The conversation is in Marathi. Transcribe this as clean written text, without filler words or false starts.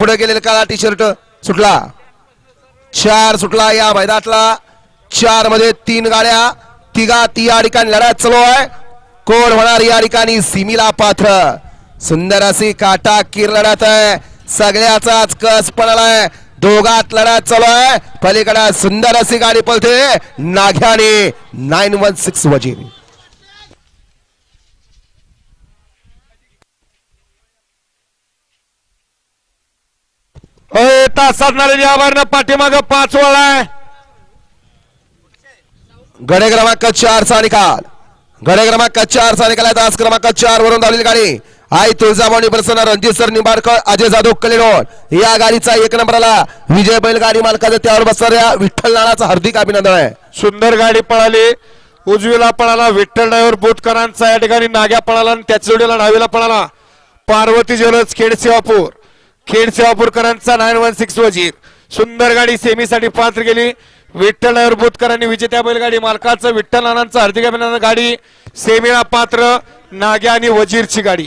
पुढे गेलेला काळा टी शर्ट सुटला 4 सुटला या मैदानातला 4 मध्ये 3 गाड्या ती या ठिकाणी लढत चालू आहे कोण होणार या ठिकाणी सीमीला पात्र सुंदर अशी काटाकीर लढत आहे सगळ्याचाच कस पडलाय दोघात लढत चालू आहे पलीकडे सुंदर अशी गाडी पळते नाग्याने 916 वजीर तासात नालेली आभारनं पाठीमाग 5 वळाय गडे क्रमांक 4 चा निकाल गडे क्रमांक 4 चा निकाल तास क्रमांक 4 वरून धावलेली गाडी आई तुळजाभवानी प्रसन्न रणजित सर निंबाडकर अजय जाधव कलेरोड या गाडीचा 1 नंबरला विजय बैलगाडी मालकाचं त्यावर बसणाऱ्या विठ्ठल नानाचं हार्दिक अभिनंदन आहे सुंदर गाडी पळाली उजवीला पळाला विठ्ठल ड्रायव्हर बोतकरांचा या ठिकाणी नाग्या पळाला आणि त्याच जोडीला डावीला पळाला पार्वती ज्वेलर्स खेड सेवापूरकरांचा 916 वजीर सुंदर गाडी सेमीसाठी पात्र गेली विठ्ठल ड्रायव्हर बोतकरांनी विजेत्या बैलगाडी मालकाचं विठ्ठल नानांचं हार्दिक अभिनंदन गाडी सेमीला पात्र नाग्या आणि वजीरची गाडी